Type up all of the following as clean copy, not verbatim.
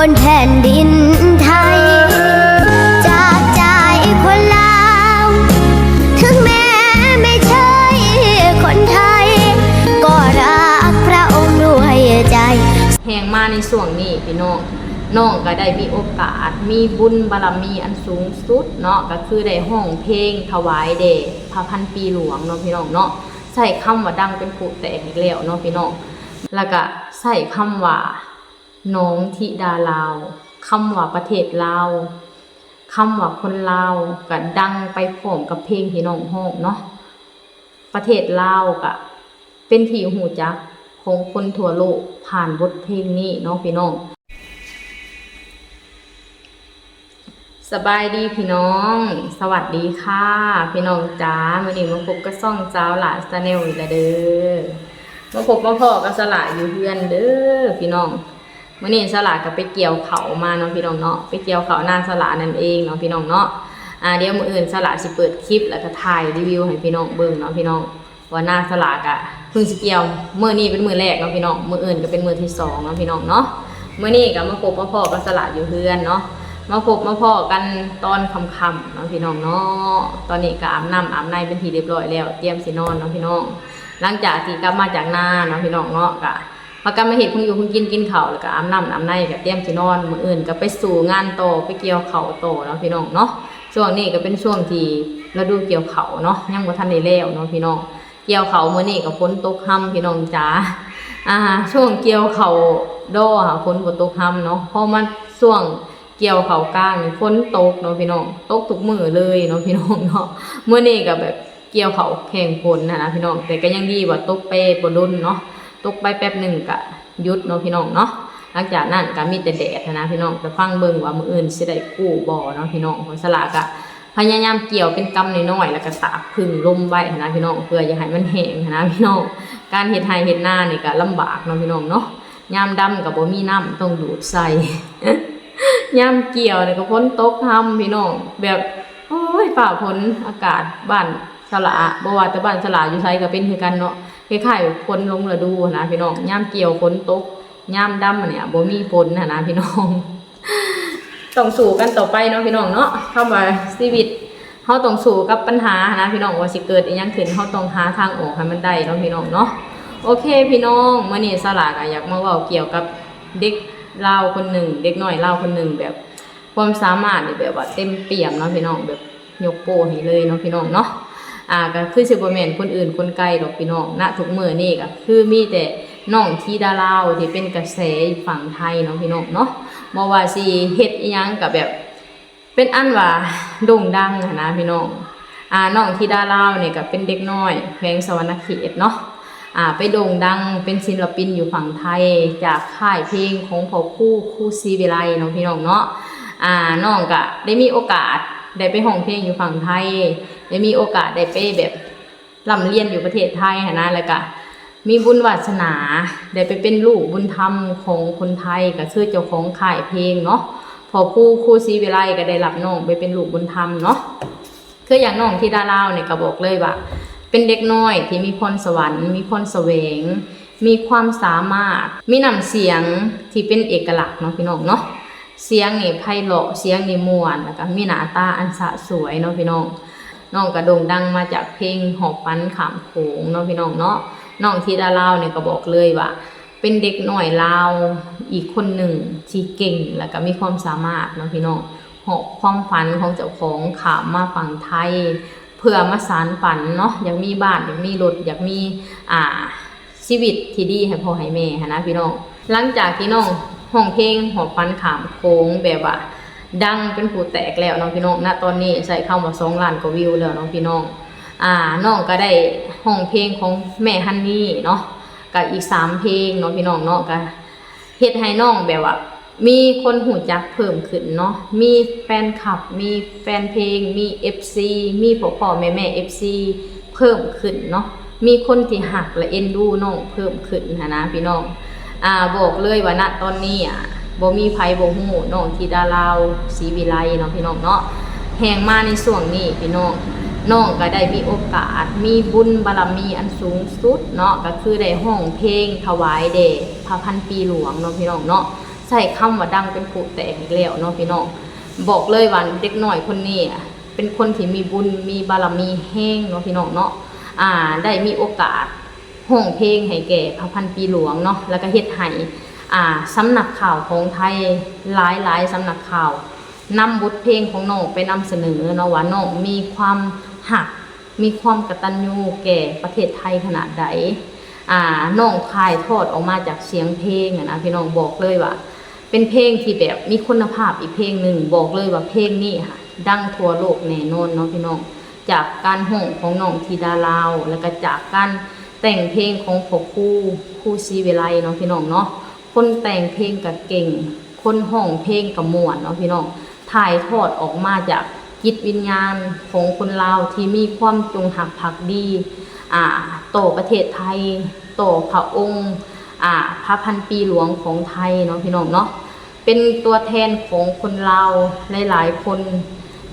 นแผ่นดินไทยจากใจคนลาวถึงแม้ไม่ใช่คนไทยก็รักพระองค์ด้วยใจแห่งมาในช่วงนี้พี่น้องก็ได้มีโอกาสมีบุญบารมีอันสูงสุดเนาะก็คือได้ห้องเพลงถวายแด่พระพันปีหลวงเนาะพี่น้องเนาะใส่คำว่าดังเป็นผู้แตกอีกแล้วเนาะพี่น้องแล้วก็ใส่คำว่าน้องธิดาลาวคำว่าประเทศลาวคำว่าคนลาวก็ดังไปพร้อมกับเพลงที่น้องห้องเนาะประเทศลาวก็เป็นที่หูจักของคนทั่วโลกผ่านบทเพลงนี้เนาะพี่น้องสบายดีพี่น้องสวัสดีค่ะพี่น้องจ้ามื้อนี้มาพบกับซ่องเจ้าหลานชาแนลอีกแล้วเด้อมาพบมาพ่อกับสละอยู่เพื่อนเด้อพี่น้องมื้อนี้สละก็ไปเกี่ยวเขามาเนาะพี่น้องเนาะไปเกี่ยวเขาหน้าสละนั่นเองเนาะพี่น้องเนาะเดี๋ยวมื้ออื่นสละสิเปิดคลิปแล้วก็ถ่ายรีวิวให้พี่น้องเบิ่งเนาะพี่น้องว่าหน้าสละก็เพิ่งสิเกี่ยวมื้อนี้เป็นมื้อแรกเนาะพี่น้องมื้ออื่นก็เป็นมื้อที่2เนาะพี่น้องเนาะมื้อนี้ก็มาพบมาพ่อกับสละอยู่เพื่อนเนาะมาพบมาพ่อกันตอนค่ำๆเนาะพี่น้องเนาะตอนนี้ก็อาบน้ำอาบในเป็นทีเรียบร้อยแล้วเตรียมสินอนเนาะพี่น้องหลังจากที่กลับมาจากนาเนาะพี่น้องเนาะก็มากันมาเห็ดคงอยู่คงกินข้าวแล้วก็อาบน้ำอาบในก็เตรียมสินอนมื้ออื่นก็ไปสู่งานต่อไปเกี่ยวข้าวต่อเนาะพี่น้องเนาะช่วงนี้ก็เป็นช่วงที่ฤดูเกี่ยวข้าวเนาะยังบ่ทันได้แล้วเนาะพี่น้องเกี่ยวข้าวมื้อนี้ก็ฝนตกค่ำพี่น้องจ๋าช่วงเกี่ยวข้าวดอฝนบ่ตกค่ำเนาะพอมาช่วงเกี่ยวเขากลางฝนตกเนาะพี่น้องตกทุกมื้อเลยเนาะพี่น้องเนาะเมื่อนี้ก็แบบเกี่ยวเขาแข่งฝนนะพี่น้องแต่ก็ยังดีว่าตกไปบ่ดุนเนาะตกไปแป๊บหนึ่งก็หยุดเนาะพี่น้องเนาะหลังจากนั้นก็มีแต่แดดนะพี่น้องจะฟังเบิ่งว่ามื้ออื่นสิได้กู้บ่เนาะพี่น้องคนสลากะพยายามเกี่ยวเป็นกำน้อยๆแล้วก็ตากพึ่งลมไว้นะพี่น้องเพื่ออย่าให้มันแห้งนะพี่น้องการเฮ็ดไร่เฮ็ดนานี่ก็ลำบากเนาะพี่น้องเนาะยามดำก็บ่มีน้ำต้องดูดใส่ย่ำเกี่ยวเนี่ยก็ฝนตกทำพี่น้องแบบโอ้ยฝ่าฝนอากาศบ้านสละบ่ว่าแต่บ้านสละอยู่ไสก็เป็นคือกันเนาะคล้ายๆฝนลงฤดูนะพี่น้องย่ำเกี่ยวฝนตกย่ำดำเนี่ยบ่มีฝนนะพี่น้องต้องสู้กันต่อไปเนาะพี่น้องเนาะคำว่าชีวิตเฮาต้องสู้กับปัญหานะพี่น้องว่าสิเกิดอีหยังขึ้นเฮาต้องหาทางออกให้มันได้เนาะพี่น้องเนาะโอเคพี่น้องมื้อนี้สละก็อยากมาเว้าเกี่ยวกับเด็กลาวคนหนึ่งเด็กน้อยลาวคนหนึ่งแบบความสามารถแบบว่าเต็มเปี่ยมเนาะพี่น้องแบบยกโป้ให้เลยเนาะพี่น้องเนาะก็คือสิบ่แม่นคนอื่นคนไกลดอกพี่น้องณทุกมื้อนี้ก็คือมีแต่น้องธิดาลาวที่เป็นกระแสฝั่งไทยเนาะพี่น้องเนาะบ่ว่าสิเฮ็ดอีหยังก็แบบเป็นอันว่าโด่งดังนะพี่น้องน้องธิดาลาวนี่ก็เป็นเด็กน้อยแขวงสวรรณเขตเนาะไปโด่งดังเป็นศิลปินอยู่ฝั่งไทยจากค่ายเพลงของพ่อครูศรีวิไลเนาะพี่น้องเนาะน้องก็ได้มีโอกาสได้ไปห้องเพลงอยู่ฝั่งไทยได้มีโอกาสได้ไปแบบร่ำเรียนอยู่ประเทศไทยนะแล้วก็มีบุญวาสนาได้ไปเป็นลูกบุญธรรมของคนไทยก็คือเจ้าของค่ายเพลงเนาะพ่อครูศรีวิไลก็ได้รับน้องไปเป็นลูกบุญธรรมเนาะคืออย่างน้องธิดาลาวเนี่ยก็บอกเลยว่าเป็นเด็กน้อยที่มีพรสวรรค์มีพรแสวงมีความสามารถมีน้ำเสียงที่เป็นเอกลักษณ์เนาะพี่น้องเนาะเสียงนี่ไพเราะเสียงนี่ม่วนแล้วก็มีหน้าตาอันสะสวยเนาะพี่น้องน้องก็โด่งดังมาจากเพลงหอบฝันข้ามโขงเนาะพี่น้องเนาะน้องธิดาลาวเนี่ยก็บอกเลยว่าเป็นเด็กน้อยลาวอีกคนหนึ่งที่เก่งแล้วก็มีความสามารถเนาะพี่น้องหอบความฝันของเจ้าของข้ามมาฝั่งไทยเพื่อมาสานฝันเนาะอยากมีบ้านอยากมีรถอยากมีชีวิตที่ดีให้พ่อให้แม่นะพี่น้องหลังจากที่น้องห้องเพลงหอบฝันข้ามโขงแบบว่าดังเป็นผู้แตกแล้วน้องพี่น้องณตอนนี้ใส่เข้ามา2 ล้านกว่าวิวแล้วน้องพี่น้องน้องก็ได้ห้องเพลงของแม่ฮันนี่เนาะกับอีก3เพลงน้องพี่น้องเนาะก็เฮ็ดให้น้องแบบว่ามีคนหูจักเพิ่มขึ้นเนาะมีแฟนคลับมีแฟนเพลงมี FC มีพ่อแม่ FC เพิ่มขึ้นเนาะมีคนที่หักและเอ็นดูน้องเพิ่มขึ้นนะพี่น้องบอกเลยว่าณตอนนี้บ่มีไผบ่ฮู้น้องธิดาลาวศรีวิไลเนาะพี่น้องเนาะแห่งมาในช่วงนี้พี่น้องก็ได้มีโอกาสมีบุญบารมีอันสูงสุดเนาะก็คือได้ห้องเพลงถวายแด่พระพันปีหลวงเนาะพี่น้องเนาะใส่ ส่คำว่าดังเป็นผู้แตกอีกแล้วเนาะพี่น้องบอกเลยว่าเด็กน้อยคนนี้เป็นคนที่มีบุญมีบารมีแห้งเนาะพี่น้องเนาะได้มีโอกาสห้องเพลงให้แก่พระพันปีหลวงเนาะแล้วก็เฮ็ดให้สำนักข่าวของไทยหลายสำนักข่าวนำบทเพลงของน้องไปนำเสนอเนาะว่าน้องมีความหักมีความกตัญญูแก่ประเทศไทยขนาดใดน้องถ่ายทอดออกมาจากเสียงเพลงนะพี่น้องบอกเลยว่าเป็นเพลงที่แบบมีคุณภาพอีกเพลงหนึ่งบอกเลยว่าเพลงนี้ค่ะดังทั่วโลกแน่นอนเนาะพี่น้องจากการห้องของน้องธิดาลาวแล้วก็จากการแต่งเพลงของพ่อครูศรีวิไลเนาะพี่น้องเนาะคนแต่งเพลงก็เก่งคนห้องเพลงก็ม่วนเนาะพี่น้องถ่ายทอดออกมาจากจิตวิญญาณของคนลาวที่มีความจงรักภักดีต่อประเทศไทยต่อพระองค์พระพันปีหลวงของไทยเนาะพี่น้องเนาะเป็นตัวแทนของคนลาวหลายๆคน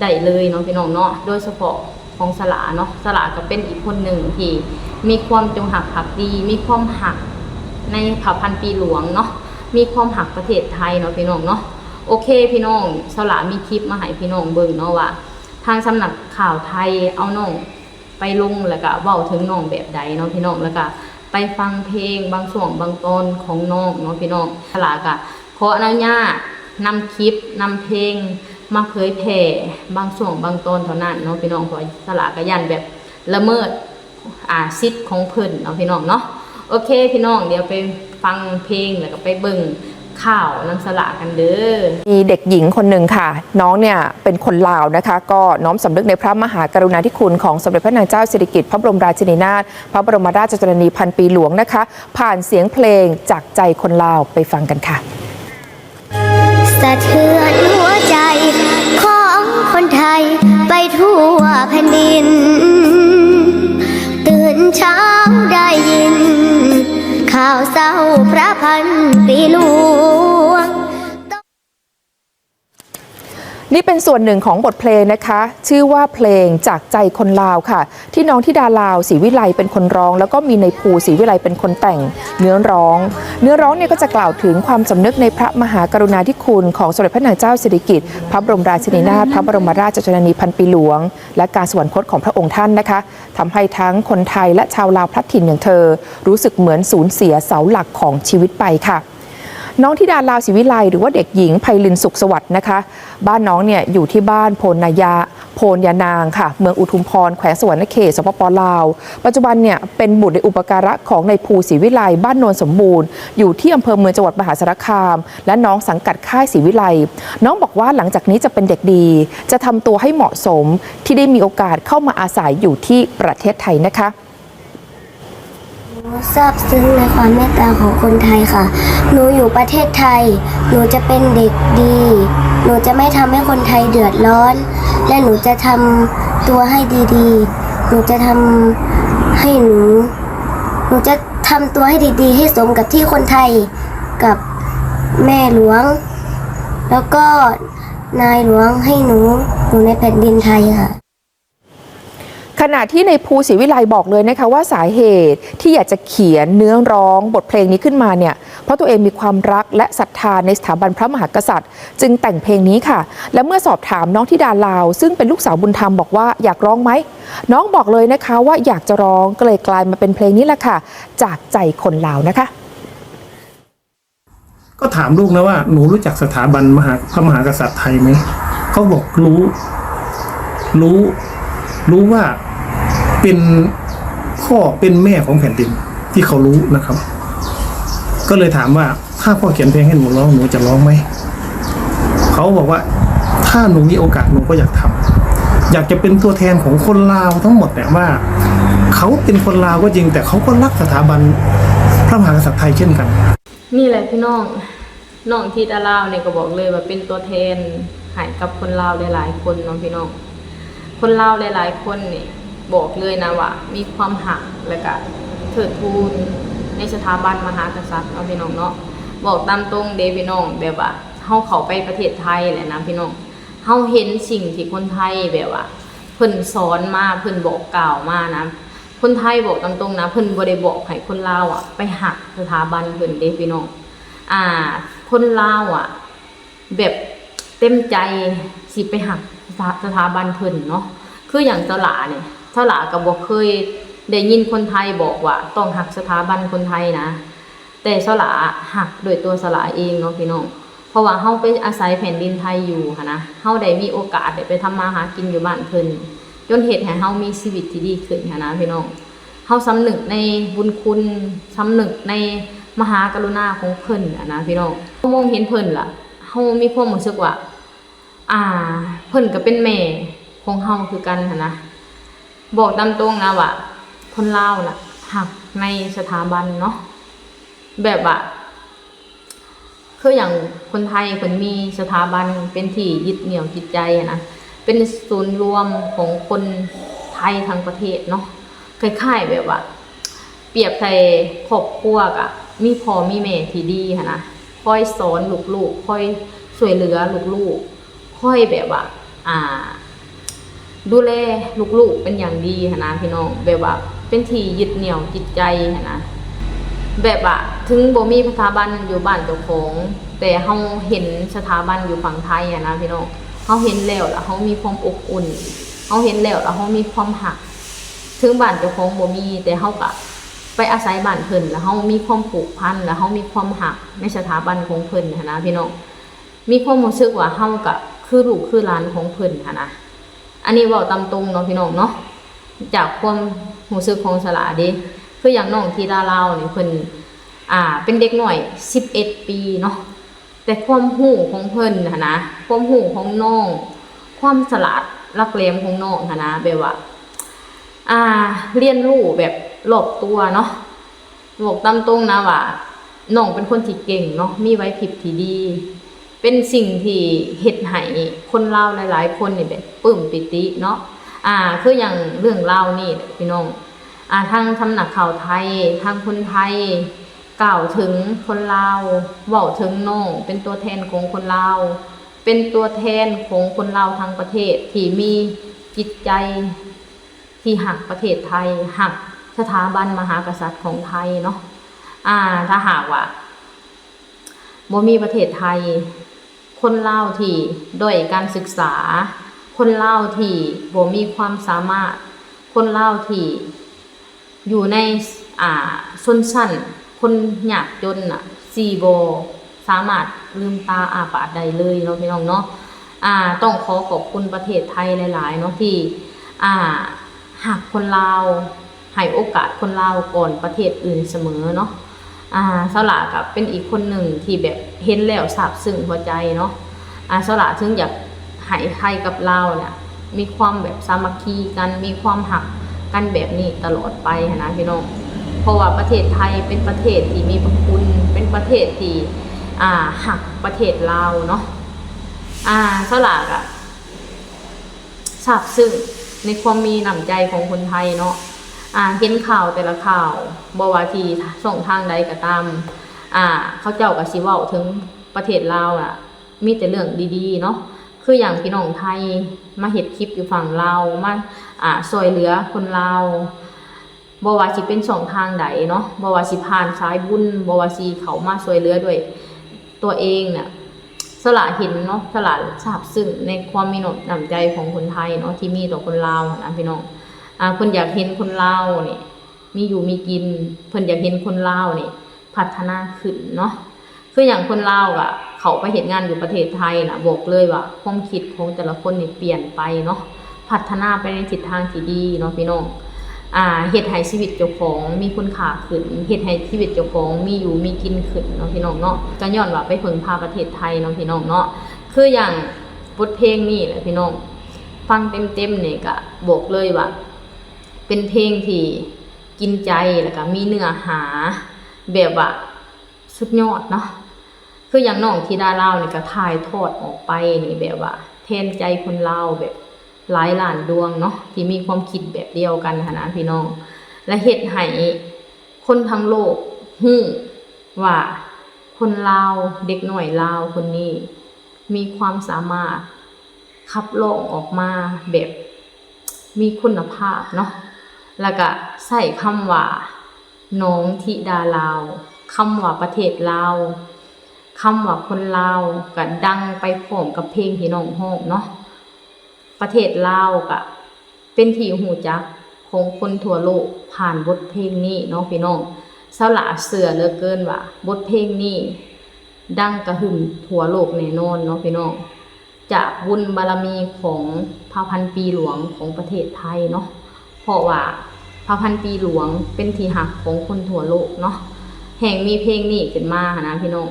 ได้เลยเนาะพี่น้องเนาะโดยเฉพาะของสลาเนาะสลาก็เป็นอีกคนหนึ่งที่มีความจงรักภักดีมีความหักในพระพันปีหลวงเนาะมีความหักประเทศไทยเนาะพี่น้องเนาะโอเคพี่น้องสลามีคลิปมาให้พี่น้องเบิ่งเนาะว่าทางสำนักข่าวไทยเอาน้องไปลงแล้วก็เว้าถึงน้องแบบใดเนาะพี่น้องแล้วก็ไปฟังเพลงบางช่วงบางตอนของน้องเนาะพี่น้องสลาก็ขออนุญาตนำคลิปนำเพลงมาเผยแผ่บางช่วงบางตอนเท่านั้นเนาะพี่น้องเพราะสลาก็ยันแบบละเมิดสิทธิ์ของเพิ่นเนาะพี่น้องเนาะโอเคพี่น้องเดี๋ยวไปฟังเพลงแล้วก็ไปเบิ่งข่าวน้ำสละกันเด้อมีเด็กหญิงคนหนึ่งค่ะน้องเนี่ยเป็นคนลาวนะคะก็น้อมสำนึกในพระมหากรุณาธิคุณของสมเด็จพระนางเจ้าสิริกิติ์พระบรมราชินีนาถพระบรมราชชนนีพันปีหลวงนะคะผ่านเสียงเพลงจากใจคนลาวไปฟังกันค่ะสะเทือนหัวใจของคนไทยไปทั่วแผ่นดินตื่นเช้าได้ยินข่าวเศร้าพระพันปีหลวงนี่เป็นส่วนหนึ่งของบทเพลงนะคะชื่อว่าเพลงจากใจคนลาวค่ะที่น้องธิดาลาวศรีวิไลเป็นคนร้องแล้วก็มีในภูศรีวิไลเป็นคนแต่งเนื้อร้องเนี่ยก็จะกล่าวถึงความสำนึกในพระมหากรุณาธิคุณของสมเด็จพระนางเจ้าสิริกิติ์พระบรมราชินีนาถพระบรมราชชนนีพันปีหลวงและการสวรรคตของพระองค์ท่านนะคะทำให้ทั้งคนไทยและชาวลาวพลัดถิ่นอย่างเธอรู้สึกเหมือนสูญเสียเสาหลักของชีวิตไปค่ะน้องธิดาลาวศรีวิไลหรือว่าเด็กหญิงไพลินสุขสวัสดิ์นะคะบ้านน้องเนี่ยอยู่ที่บ้านโพนยานางค่ะเมืองอุทุมพรแขวงสวรรณเขตสปป.ลาวปัจจุบันเนี่ยเป็นบุตรในอุปการะของในภูศรีวิไลบ้านโนนสมบูรณ์อยู่ที่อำเภอเมืองจังหวัดมหาสารคามและน้องสังกัดค่ายศรีวิไลน้องบอกว่าหลังจากนี้จะเป็นเด็กดีจะทำตัวให้เหมาะสมที่ได้มีโอกาสเข้ามาอาศัยอยู่ที่ประเทศไทยนะคะซาบซึ้งในความเมตตาของคนไทยค่ะหนูอยู่ประเทศไทยหนูจะเป็นเด็กดีหนูจะไม่ทำให้คนไทยเดือดร้อนและหนูจะทำตัวให้ดีๆหนูจะทำให้หนูจะทำตัวให้ดีๆให้สมกับที่คนไทยกับแม่หลวงแล้วก็นายหลวงให้หนูอยู่ในแผ่นดินไทยค่ะขณะที่ในภูศรีวิไลบอกเลยนะคะว่าสาเหตุที่อยากจะเขียนเนื้อร้องบทเพลงนี้ขึ้นมาเนี่ยเพราะตัวเองมีความรักและศรัทธาในสถาบันพระมหากษัตริย์จึงแต่งเพลงนี้ค่ะและเมื่อสอบถามน้องธิดาลาวซึ่งเป็นลูกสาวบุญธรรมบอกว่าอยากร้องไหมน้องบอกเลยนะคะว่าอยากจะร้องก็เลยกลายมาเป็นเพลงนี้แหละค่ะจากใจคนลาวนะคะก็ถามลูกนะว่าหนูรู้จักสถาบันพระมหากษัตริย์ไทยไหมเขาบอกรู้ว่าเป็นพ่อเป็นแม่ของแผ่นดินที่เขารู้นะครับก็เลยถามว่าถ้าพ่อเขียนเพลงให้หนูร้องหนูจะร้องไหมเขาบอกว่าถ้าหนูมีโอกาสหนูก็อยากทำอยากจะเป็นตัวแทนของคนลาวทั้งหมดเนี่ยว่าเขาเป็นคนลาวก็จริงแต่เขาก็รักสถาบันพระมหากษัตริย์ไทยเช่นกันนี่แหละพี่น้องธิดาลาวเนี่ยก็บอกเลยว่าเป็นตัวแทนให้กับคนลาวหลายๆคนน้องพี่น้องคนลาวหลายๆคนเนี่ยบอกเลยนะว่ามีความหักและก็เทิดทูนในสถาบันมหากษัตริย์เอาพี่น้องเนาะบอกตามตรงเดพี่น้องแบบว่าเฮาเข้าไปประเทศไทยแหละนะพี่น้องเฮาเห็นสิ่งที่คนไทยแบบว่าเพิ่นสอนมาเพิ่นบอกกล่าวมานะคนไทยบอกตามตรงนะเพิ่นบ่ได้บอกให้คนลาวอ่ะไปหักสถาบันเพิ่นเด้พี่น้อง คนลาวแบบเต็มใจสิไปหักสถาบันเพิ่นเนาะคืออย่างสลาเนี่ยสลาก็บ่เคยได้ยินคนไทยบอกว่าต้องหักสถาบันคนไทยนะแต่สลาหักโดยตัวสลาเองเนาะพี่น้องเพราะว่าเฮาไปอาศัยแผ่นดินไทยอยู่ค่ะนะเฮาได้มีโอกาสได้ไปทำมาหากินอยู่บ้านเพิ่นจนเฮ็ดให้เฮามีชีวิตที่ดีขึ้นค่ะนะพี่น้องเฮาสำนึกในบุญคุณสำนึกในมหากรุณาของเพิ่นนะพี่น้องมองเห็นเพิ่นล่ะเฮามีความรู้สึกว่าเพิ่นก็เป็นแม่ของเฮาคือกันค่ะนะบอกตามตรงนะว่าคนลาวน่ะหักในสถาบันเนาะแบบว่าคืออย่างคนไทยเพิ่นมีสถาบันเป็นที่ยึดเหนี่ยวจิตใจนะเป็นศูนย์รวมของคนไทยทั้งประเทศเนาะคล้ายๆแบบว่าเปรียบใส่ครอบครัวกะมีพ่อมีแม่ที่ดีค่ะนะคอยสอนลูกๆคอยช่วยเหลือลูกๆคอยแบบว่าดูแลลูกๆเป็นอย่างดีค่ะนะพี่น้องแบบว่าเป็นที่ยึดเหนี่ยวจิตใจค่ะนะแบบว่าถึงบ่มีสถาบันอยู่บ้านเจ้าของแต่เฮาเห็นสถาบันอยู่ฝั่งไทยนะพี่น้องเฮาเห็นแล้วเฮามีความอบอุ่นเฮาเห็นแล้วเฮามีความหักถึงบ้านเจ้าของบ่มีแต่เฮาก็ไปอาศัยบ้านเพิ่นแล้วเฮามีความผูกพันแล้วเฮามีความหักในสถาบันของเพิ่นนะพี่น้องมีความรู้สึกว่าเฮาก็คือลูกคือหลานของเพิ่นนะอันนี้เว้าตามตรงเนาะพี่น้องเนาะจากความรู้สึกของสลาเด้คืออย่างน้องที่ดาลาวนี่เพิ่นเป็นเด็กหน่อย11ปีเนาะแต่ความรู้ของเพิ่นนะความรู้ของน้องความฉลาดลักแหลมของน้องนะแบบว่าเรียนรู้แบบรอบตัวเนาะบอกตามตรงนะว่าน้องเป็นคนที่เก่งเนาะมีไหวพริบที่ดีเป็นสิ่งที่เฮ็ดให้คนลาวหลายๆคนนี่แบบปลื้มปิติเนาะคืออย่างเรื่องลาวนี่พี่น้องทางสำนักข่าวไทยทางคนไทยกล่าวถึงคนลาวเว้าถึงน้องเป็นตัวแทนของคนลาวเป็นตัวแทนของคนลาวทั้งประเทศที่มีจิตใจที่หักประเทศไทยหักสถาบันมหากษัตริย์ของไทยเนาะถ้าหากว่าบ่มีประเทศไทยคนลาวที่ด้อยการศึกษาคนลาวที่บ่มีความสามารถคนลาวที่อยู่ในชนชั้นคนยากจนสิบ่สามารถลืมตาอ้าปากได้เลยเนาะพี่น้องเนาะต้องขอบคุณประเทศไทยหลายๆเนาะที่หักคนลาวให้โอกาสคนลาวก่อนประเทศอื่นเสมอเนาะสลากับเป็นอีกคนหนึ่งที่แบบเห็นแล้วซาบซึ้งหัวใจเนาะสลาถึงอยากให้ไทยกับลาวเนี่ยมีความแบบสามัคคีกันมีความหักกันแบบนี้ตลอดไปนะพี่น้องเพราะว่าประเทศไทยเป็นประเทศที่มีพระคุณเป็นประเทศที่หักประเทศลาวเนาะสลากซาบซึ้งในความมีน้ำใจของคนไทยเนาะเห็นข่าวแต่ละข่าวบ่ว่าที่ส่งทางใดก็ตามเขาเจ้าก็สิเว้าถึงประเทศลาวมีแต่เรื่องดีๆเนาะคืออย่างพี่น้องไทยมาเฮ็ดคลิปอยู่ฝั่งลาวมาช่วยเหลือคนลาวบ่ว่าสิเป็นช่องทางใดเนาะบ่ว่าสิผ่านสายบุญบ่ว่าสิเข้ามาช่วยเหลือด้วยตัวเองเนี่ยสละเห็นเนาะสละซาบซึ้งในความมีน้ำใจของคนไทยเนาะที่มีต่อคนลาวนะพี่น้องเพิ่นอยากเห็นคนลาวนี่มีอยู่มีกินเพิ่นอยากเห็นคนลาวนี่พัฒนาขึ้นเนาะคืออย่างคนลาวเขาไปเฮ็ดงานอยู่ประเทศไทยบอกเลยว่าความคิดของแต่ละคนนี่เปลี่ยนไปเนาะพัฒนาไปในทิศทางที่ดีเนาะพี่น้องเฮ็ดให้ชีวิตเจ้าของมีคุณค่าขึ้นเฮ็ดให้ชีวิตเจ้าของมีอยู่มีกินขึ้นเนาะพี่น้องเนาะก็ย้อนว่าไปพึ่งพาประเทศไทยเนาะพี่น้องเนาะคืออย่างบทเพลงนี่แหละพี่น้องฟังเต็มๆนี่ก็บอกเลยว่าเป็นเพลงที่กินใจแล้วก็มีเนื้อหาแบบว่าสุดยอดเนาะคืออย่างน้องที่ดาลาวนี่ก็ถ่ายทอดออกไปนี่แบบว่าแทนใจคนลาวแบบหลายล้านดวงเนาะที่มีความคิดแบบเดียวกันนะพี่น้องและเฮ็ดให้คนทั้งโลกฮู้ว่าคนลาวเด็กน้อยลาวคนนี้มีความสามารถขับร้องออกมาแบบมีคุณภาพเนาะแล้วก็ใส่คำว่าน้องธิดาลาวคำว่าประเทศลาว คำว่าคนลาวก็ดังไปพร้อมกับเพลงที่น้องฮ้องเนาะประเทศลาวก็เป็นที่หูจักของคนทั่วโลกผ่านบทเพลงนี้เนาะพี่น้องสาวหลาเชื่อเหลือเกินว่าบทเพลงนี้ดังกระหึ่มทั่วโลกแน่นอนเนาะพี่น้องจากบุญบารมีของพระพันปีหลวงของประเทศไทยเนาะเพราะว่าพระพันปีหลวงเป็นที่หักของคนทั่วโลกเนาะแห่งมีเพลงนี้ขึ้นมานะพี่น้อง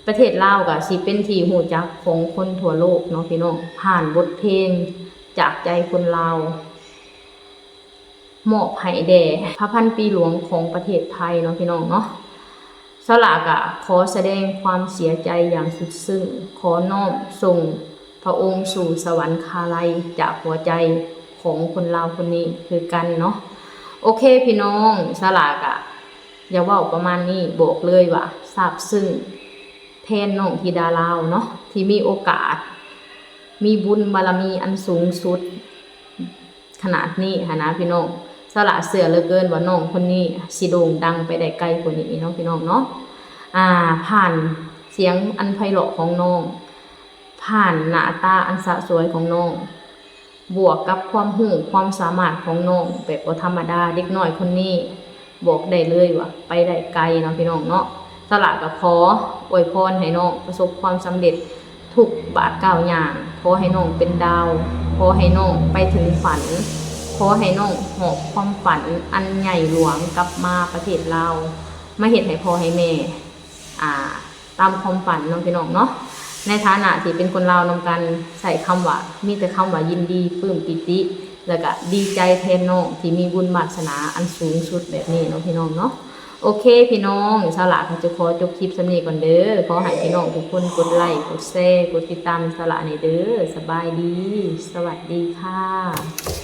ประเทศลาวก็สิเป็นที่หูจักของคนทั่วโลกเนาะพี่น้องผ่านบทเพลงจากใจคนลาวมอบให้แด่พระพันปีหลวงของประเทศไทยเนาะพี่น้องเนาะสลากะขอแสดงความเสียใจอย่างสุดซึ้งขอน้อมส่งพระองค์สู่สวรรคาลัยจากหัวใจของคนลาวคนนี้คือกันเนาะโอเคพี่น้องสลากะอย่าว่าประมาณนี้บอกเลยว่าซาบซึ้งแทนน้องธิดาลาวเนาะที่มีโอกาสมีบุญบารมีอันสูงสุดขนาดนี้นะพี่น้องสละเสือเหลือเกินว่าน้องคนนี้สิโด่งดังไปได้ไกลกว่านี้เนาะพี่น้องเนาะผ่านเสียงอันไพเราะของน้องผ่านหน้าตาอันสะสวยของน้องบวกกับความรู้ความสามารถของน้องแบบบ่ธรรมดาเด็กน้อยคนนี้บอกได้เลยว่าไปได้ไกลเนาะพี่น้องเนาะสละก็ขออวยพรให้น้องประสบความสำเร็จทุกบาทก้าวอย่างขอให้น้องเป็นดาวขอให้น้องไปถึงฝันขอให้น้องหอบความฝันอันใหญ่หลวงกลับมาประเทศลาวมาเฮ็ดให้พ่อให้แม่ตามความฝันน้องพี่น้องเนาะในฐานะที่เป็นคนลาวนำกันใส่คำว่ามีแต่คำว่ายินดีปลื้มปิติแล้วก็ดีใจแทนน้องที่มีบุญวาสนาอันสูงสุดแบบนี้เนาะพี่น้องเนาะโอเคพี่น้องสละก็จะขอจบคลิปสำนี้ก่อนเด้อขอให้พี่น้องทุกคนกดไลค์กดแชร์กดติดตามสละในเด้อสบายดีสวัสดีค่ะ